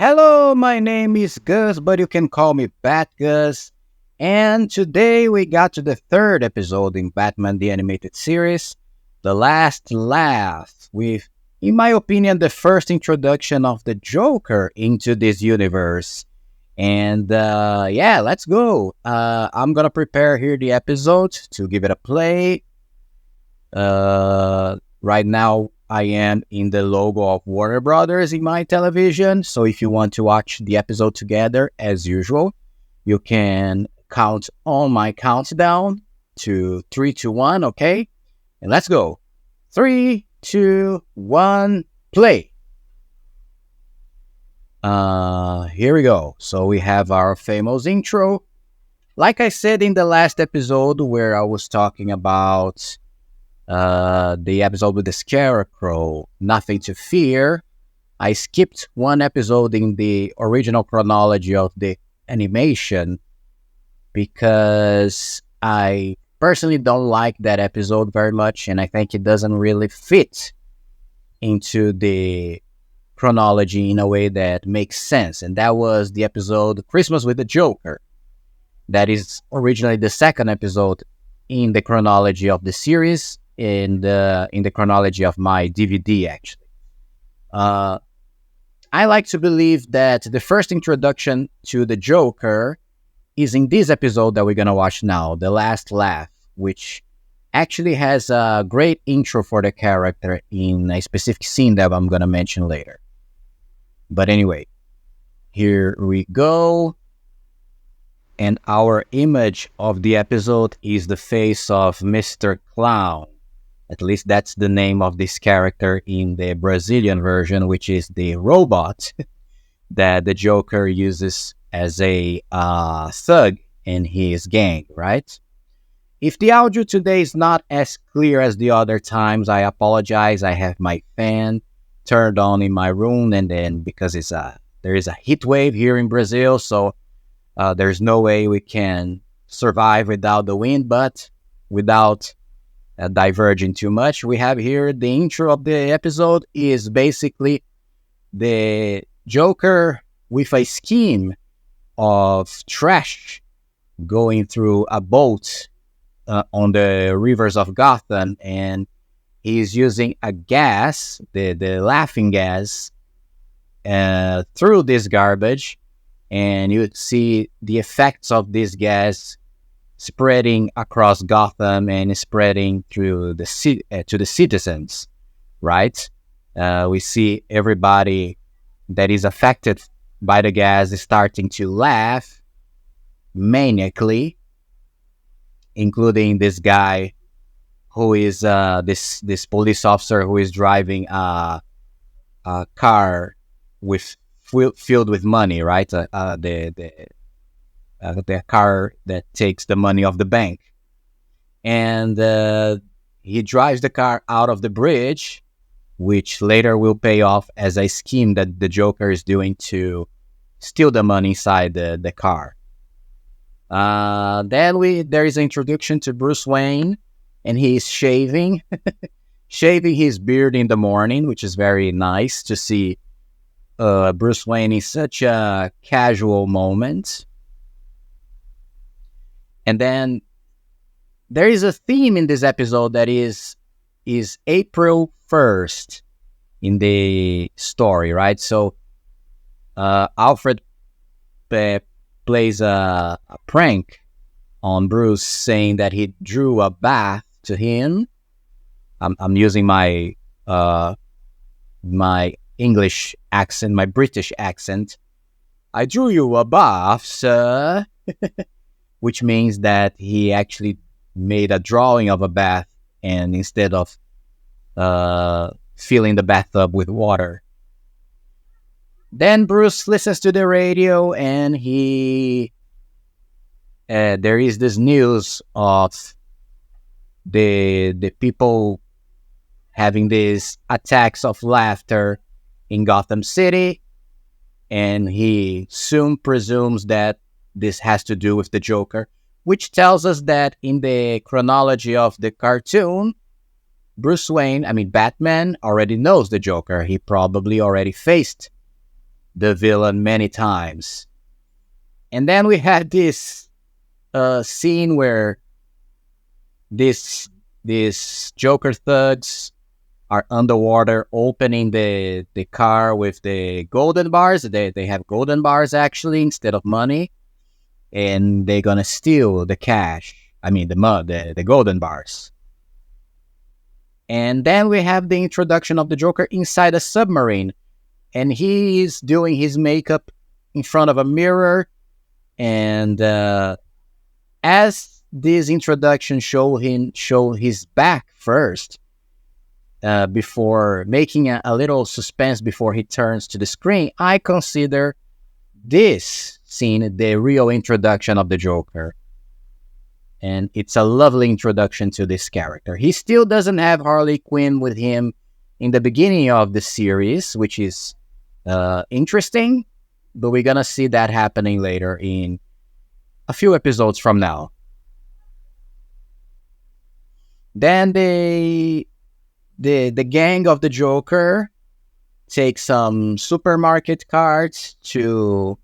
Hello, my name is Gus, but you can call me BATGUS. And today we got to the third episode in Batman the Animated Series, The Last Laugh, with, in my opinion, the first introduction of the Joker into this universe. And yeah, let's go. I'm gonna prepare here the episode to give it a play. Right now, I am in the logo of Warner Brothers in my television. So if you want to watch the episode together, as usual, you can count on my countdown to 3, 2, 1, okay? And let's go. 3, 2, 1, play. Here we go. So we have our famous intro. Like I said in the last episode where I was talking about the episode with the Scarecrow, Nothing to Fear, I skipped one episode in the original chronology of the animation because I personally don't like that episode very much, and I think it doesn't really fit into the chronology in a way that makes sense. And that was the episode Christmas with the Joker. That is originally the second episode in the chronology of the series, in the chronology of my DVD, actually. I like to believe that the first introduction to the Joker is in this episode that we're going to watch now, The Last Laugh, which actually has a great intro for the character in a specific scene that I'm going to mention later. But anyway, here we go. And our image of the episode is the face of Mr. Clown. At least that's the name of this character in the Brazilian version, which is the robot that the Joker uses as a thug in his gang, right? If the audio today is not as clear as the other times, I apologize. I have my fan turned on in my room, and then because there is a heat wave here in Brazil, so there's no way we can survive without the wind, but without diverging too much, we have here the intro of the episode is basically the Joker with a scheme of trash going through a boat on the rivers of Gotham, and he's using a gas, the laughing gas, through this garbage, and you see the effects of this gas spreading across Gotham and spreading through to the citizens, right? We see everybody that is affected by the gas is starting to laugh maniacally, including this guy who is this police officer who is driving a car filled with money, right? The car that takes the money of the bank. And he drives the car out of the bridge, which later will pay off as a scheme that the Joker is doing to steal the money inside the car. Then there is an introduction to Bruce Wayne, and he's shaving his beard in the morning, which is very nice to see Bruce Wayne in such a casual moment. And then there is a theme in this episode that is April 1st in the story, right? So Alfred plays a prank on Bruce, saying that he drew a bath to him. I'm using my my English accent, my British accent. I drew you a bath, sir. Which means that he actually made a drawing of a bath, and instead of filling the bathtub with water. Then Bruce listens to the radio, and there is this news of the people having these attacks of laughter in Gotham City, and he soon presumes that this has to do with the Joker, which tells us that in the chronology of the cartoon, Batman already knows the Joker. He probably already faced the villain many times. And then we had this scene where these Joker thugs are underwater opening the car with the golden bars. They have golden bars actually instead of money, and they're gonna steal the cash. I mean the golden bars. And then we have the introduction of the Joker inside a submarine, and he is doing his makeup in front of a mirror. And as this introduction show his back first, before making a little suspense before he turns to the screen, I consider this scene the real introduction of the Joker. And it's a lovely introduction to this character. He still doesn't have Harley Quinn with him in the beginning of the series, which is interesting, but we're gonna see that happening later in a few episodes from now. Then the gang of the Joker takes some supermarket carts to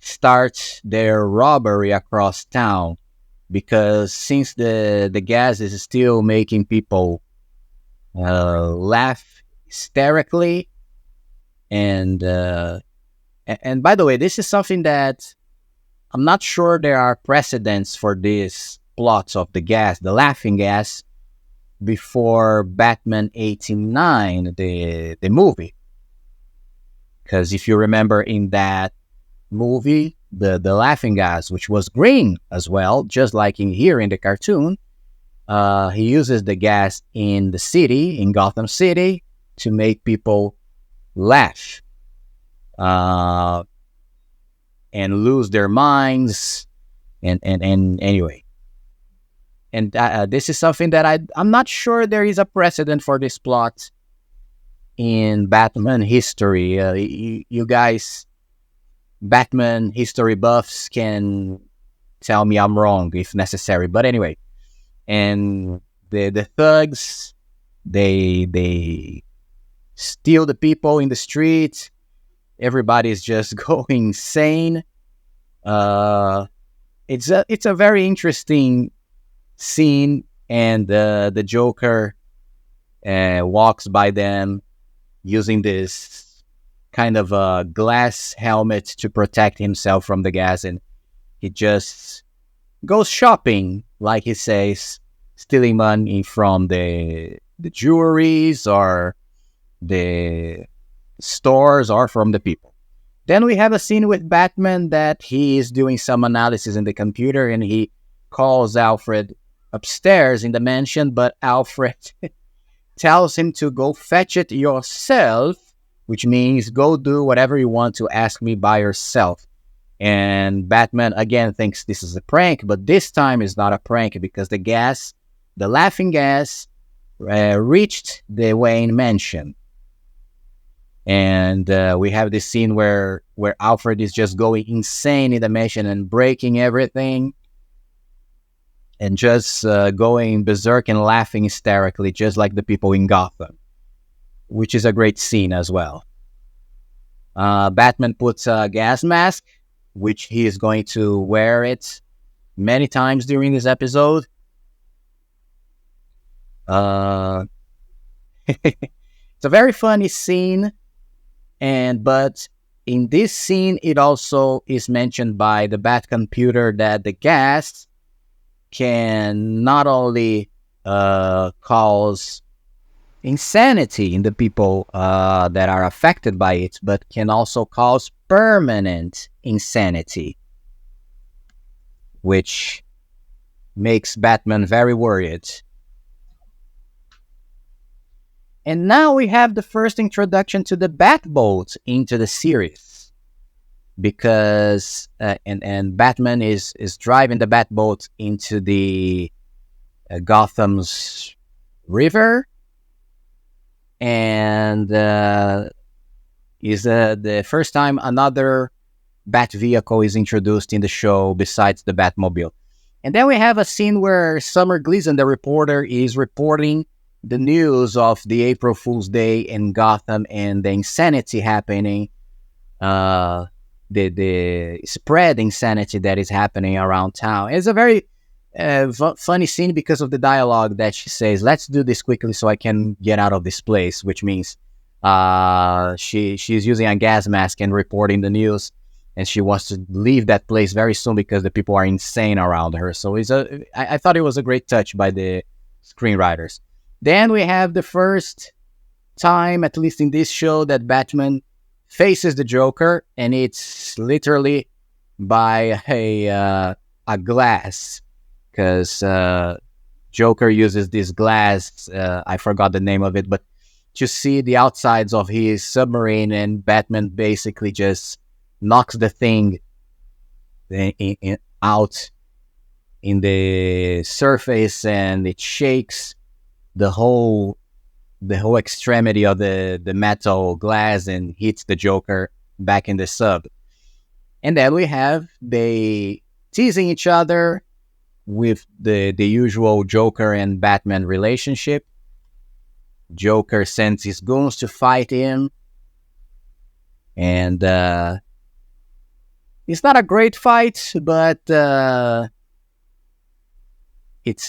start their robbery across town, because since the gas is still making people laugh hysterically, and by the way, this is something that I'm not sure there are precedents for these plots of the gas, the laughing gas, before Batman 89, the movie. Because if you remember in that movie, the laughing gas, which was green as well, just like in here in the cartoon, he uses the gas in the city, in Gotham City, to make people laugh and lose their minds. And anyway. And this is something that I'm not sure there is a precedent for this plot in Batman history. You guys, Batman history buffs, can tell me I'm wrong if necessary. But anyway, and the thugs, they steal the people in the street. Everybody's just going insane. It's a very interesting scene, and the Joker walks by them using this kind of a glass helmet to protect himself from the gas, and he just goes shopping, like he says, stealing money from the jewelries or the stores or from the people. Then we have a scene with Batman that he is doing some analysis in the computer, and he calls Alfred upstairs in the mansion, but Alfred tells him to go fetch it yourself, which means go do whatever you want to ask me by yourself. And Batman again thinks this is a prank, but this time is not a prank, because the laughing gas, reached the Wayne mansion. And we have this scene where Alfred is just going insane in the mansion and breaking everything, and just going berserk and laughing hysterically, just like the people in Gotham, which is a great scene as well. Batman puts a gas mask, which he is going to wear it many times during this episode. It's a very funny scene, but in this scene, it also is mentioned by the Bat computer that the gas can not only cause insanity in the people that are affected by it, but can also cause permanent insanity, which makes Batman very worried. And now we have the first introduction to the Batboat into the series, because and Batman is driving the Batboat into the Gotham's river, and is the first time another Bat vehicle is introduced in the show besides the Batmobile. And then we have a scene where Summer Gleason, the reporter, is reporting the news of the April Fool's Day in Gotham and the insanity happening uh, the spread insanity that is happening around town. It's a very funny scene because of the dialogue that she says, "Let's do this quickly so I can get out of this place," which means she's using a gas mask and reporting the news, and she wants to leave that place very soon because the people are insane around her. So I thought it was a great touch by the screenwriters. Then we have the first time, at least in this show, that Batman faces the Joker, and it's literally by a glass, because Joker uses this glass. I forgot the name of it, but to see the outsides of his submarine, and Batman basically just knocks the thing out in the surface, and it shakes the whole extremity of the metal glass and hits the Joker back in the sub. And then we have they teasing each other with the usual Joker and Batman relationship. Joker sends his goons to fight him, and it's not a great fight, but it's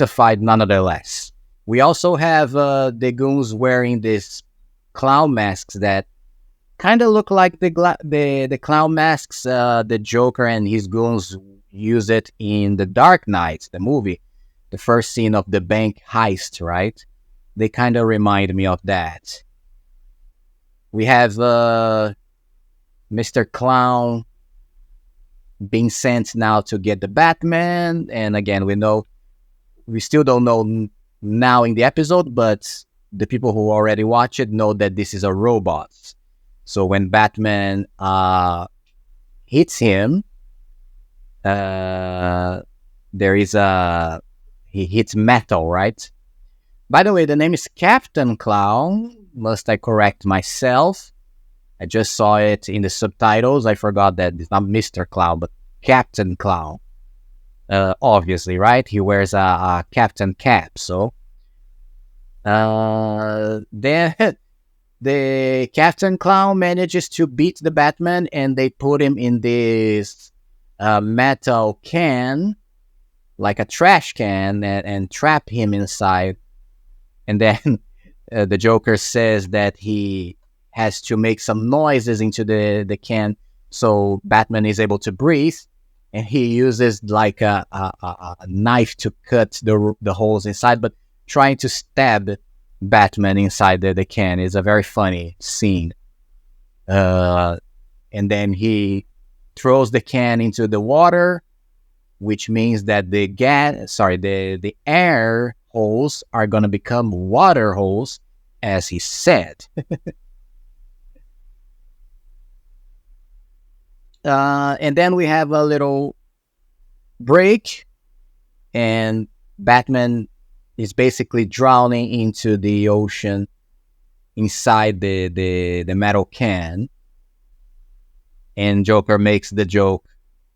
a fight nonetheless. We also have the goons wearing these clown masks that kind of look like the clown masks the Joker and his goons use it in The Dark Knight, the movie, the first scene of the bank heist, right? They kind of remind me of that. We have Mr. Clown being sent now to get the Batman, and again, we still don't know now in the episode, but the people who already watch it know that this is a robot. So when Batman hits him, he hits metal, right? By the way, the name is Captain Clown. Must I correct myself? I just saw it in the subtitles. I forgot that it's not Mr. Clown, but Captain Clown. Obviously, right? He wears a captain cap. So then the Captain Clown manages to beat the Batman, and they put him in this metal can, like a trash can, and trap him inside. And then the Joker says that he has to make some noises into the can so Batman is able to breathe. And he uses like a knife to cut the holes inside, but trying to stab Batman inside the can is a very funny scene. And then he throws the can into the water, which means that the air holes are going to become water holes, as he said. And then we have a little break, and Batman is basically drowning into the ocean inside the metal can. And Joker makes the joke,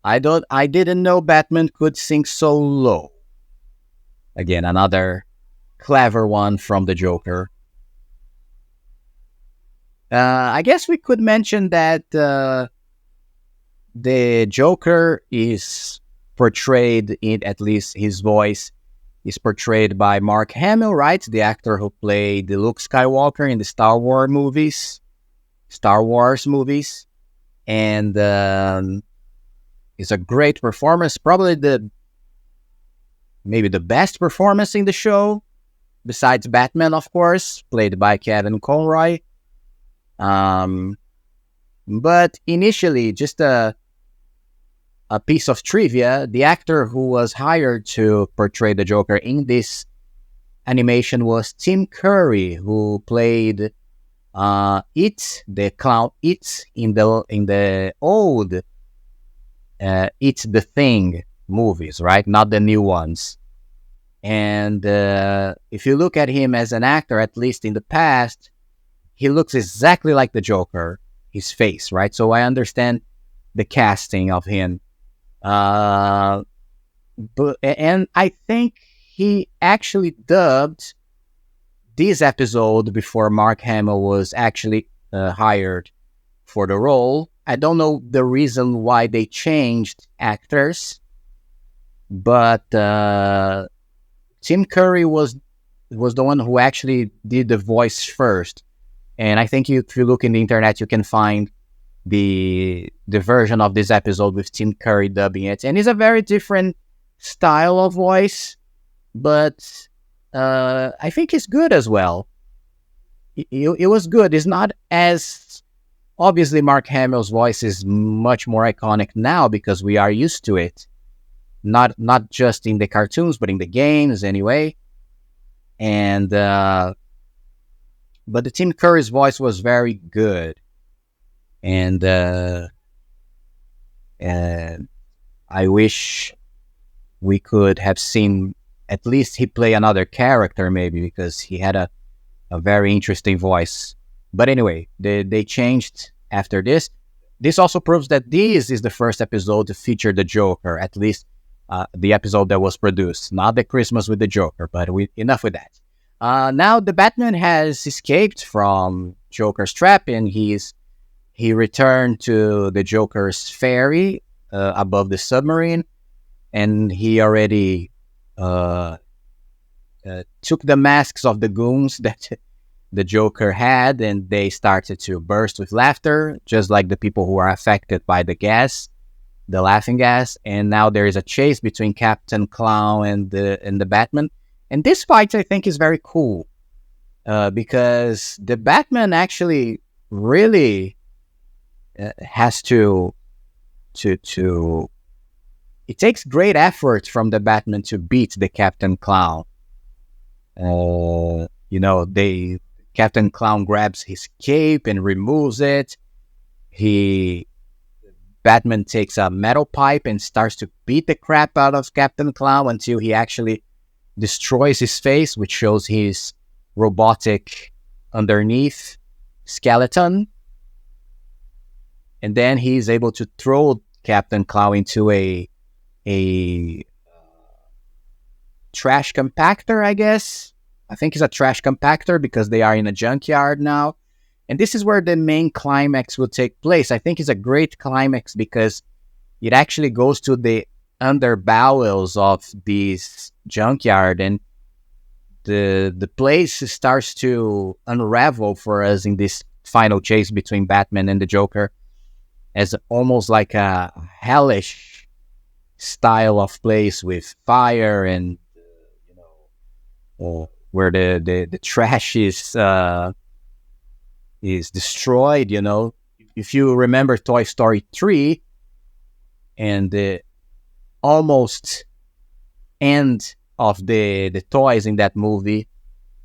I didn't know Batman could sink so low. Again, another clever one from the Joker. I guess we could mention that the Joker is portrayed, in at least his voice is portrayed by Mark Hamill, right? The actor who played Luke Skywalker in the Star Wars movies. And it's a great performance, probably maybe the best performance in the show, besides Batman, of course, played by Kevin Conroy. But initially, just a piece of trivia, the actor who was hired to portray the Joker in this animation was Tim Curry, who played the clown It in the old It's the Thing movies, right? Not the new ones. And if you look at him as an actor, at least in the past, he looks exactly like the Joker, his face, right? So I understand the casting of him. And I think he actually dubbed this episode before Mark Hamill was actually hired for the role. I don't know the reason why they changed actors, but Tim Curry was the one who actually did the voice first. And I think if you look in the internet, you can find the version of this episode with Tim Curry dubbing it. And it's a very different style of voice, but I think it's good as well. It was good. It's not as... Obviously, Mark Hamill's voice is much more iconic now because we are used to it. Not just in the cartoons, but in the games anyway. And but the Tim Curry's voice was very good. And I wish we could have seen at least he play another character maybe, because he had a very interesting voice. But anyway, they changed after this. This also proves that this is the first episode to feature the Joker, at least the episode that was produced. Not the Christmas with the Joker, but enough with that. Now the Batman has escaped from Joker's trap, and he returned to the Joker's ferry above the submarine, and he already took the masks of the goons that the Joker had, and they started to burst with laughter, just like the people who are affected by the gas, the laughing gas. And now there is a chase between Captain Clown and the Batman. And this fight, I think, is very cool because the Batman actually really has to. It takes great effort from the Batman to beat the Captain Clown. Captain Clown grabs his cape and removes it. Batman takes a metal pipe and starts to beat the crap out of Captain Clown until he actually destroys his face, which shows his robotic underneath skeleton. And then he's able to throw Captain Clown into a trash compactor, I guess. I think it's a trash compactor because they are in a junkyard now. And this is where the main climax will take place. I think it's a great climax because it actually goes to the under bowels of this junkyard, and the place starts to unravel for us in this final chase between Batman and the Joker as almost like a hellish style of place with fire and where the trash is destroyed. If you remember Toy Story 3 and the almost end of the toys in that movie,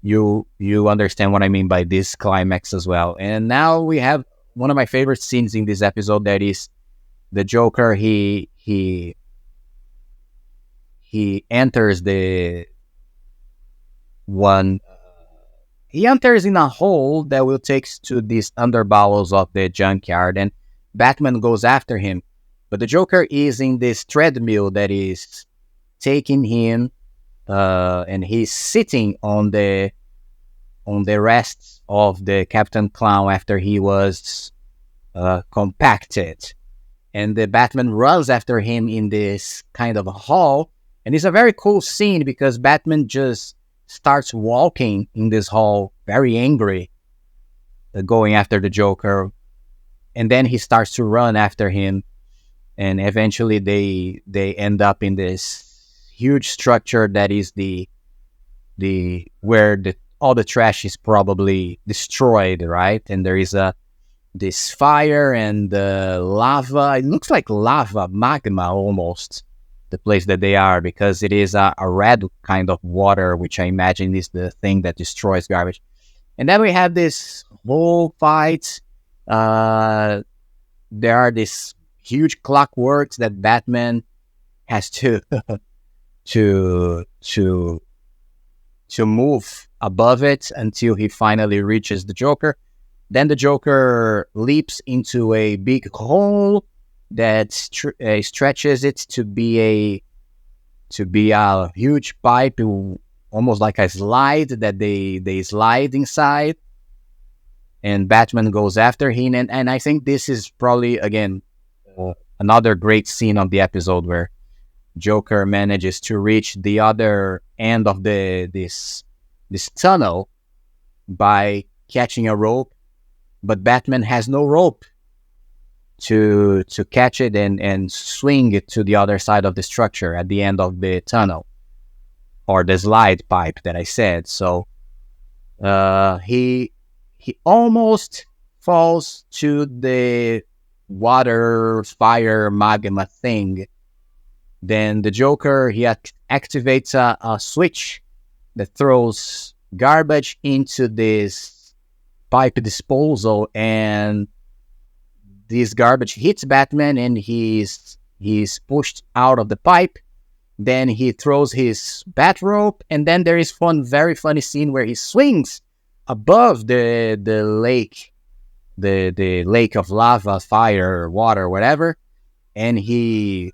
you understand what I mean by this climax as well. And now we have one of my favorite scenes in this episode, that is the Joker. He enters he enters in a hole that will take to these underbowels of the junkyard, and Batman goes after him. But the Joker is in this treadmill that is taking him, and he's sitting on the rests of the Captain Clown after he was compacted. And the Batman runs after him in this kind of a hall. And it's a very cool scene because Batman just starts walking in this hall, very angry, going after the Joker. And then he starts to run after him. And eventually they end up in this huge structure that is where all the trash is probably destroyed, right? And there is this fire and lava. It looks like lava, magma almost, the place that they are, because it is a red kind of water, which I imagine is the thing that destroys garbage. And then we have this whole fight. There are these huge clockworks that Batman has to move above it until he finally reaches the Joker. Then the Joker leaps into a big hole that stretches it to be a huge pipe almost like a slide that they slide inside, and Batman goes after him. And I think this is probably, again, another great scene of the episode where Joker manages to reach the other end of this tunnel by catching a rope, but Batman has no rope to catch it and swing it to the other side of the structure at the end of the tunnel, or the slide pipe that I said. So he almost falls to the water, fire, magma thing. Then the Joker, he activates a switch that throws garbage into this pipe disposal, and this garbage hits Batman, and he's pushed out of the pipe. Then he throws his bat rope, and then there is very funny scene where he swings above the lake, the lake of lava, fire, water, whatever, and he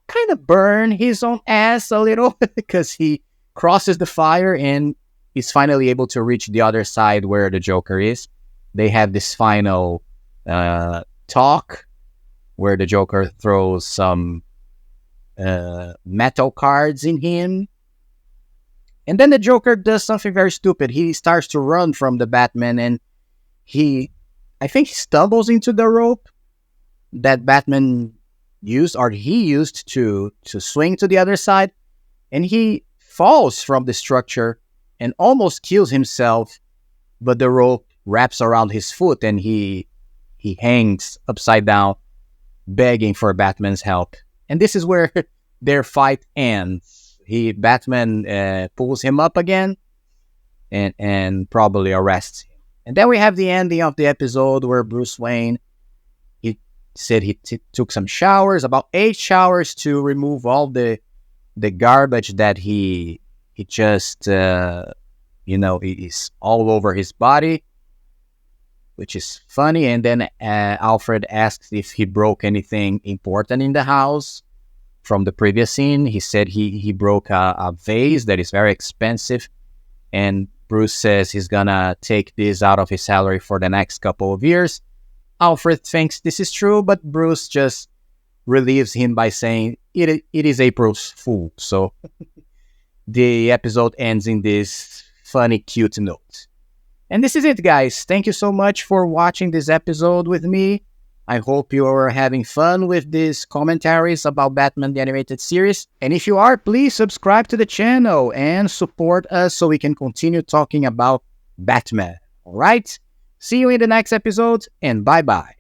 kind of burn his own ass a little because he crosses the fire and he's finally able to reach the other side where the Joker is. They have this final talk where the Joker throws some metal cards in him. And then the Joker does something very stupid. He starts to run from the Batman, and I think he stumbles into the rope that Batman used to swing to the other side, and he falls from the structure and almost kills himself, but the rope wraps around his foot and he hangs upside down, begging for Batman's help. And this is where their fight ends. Batman pulls him up again and probably arrests him. And then we have the ending of the episode where Bruce Wayne, he said he took some showers, about 8 showers, to remove all the garbage that he just is all over his body, which is funny. And then Alfred asks if he broke anything important in the house from the previous scene. He said he broke a vase that is very expensive, and Bruce says he's gonna take this out of his salary for the next couple of years. Alfred thinks this is true, but Bruce just relieves him by saying it is April's Fool. So the episode ends in this funny, cute note. And this is it, guys. Thank you so much for watching this episode with me. I hope you're having fun with these commentaries about Batman the Animated Series. And if you are, please subscribe to the channel and support us so we can continue talking about Batman. Alright? See you in the next episode, and bye-bye.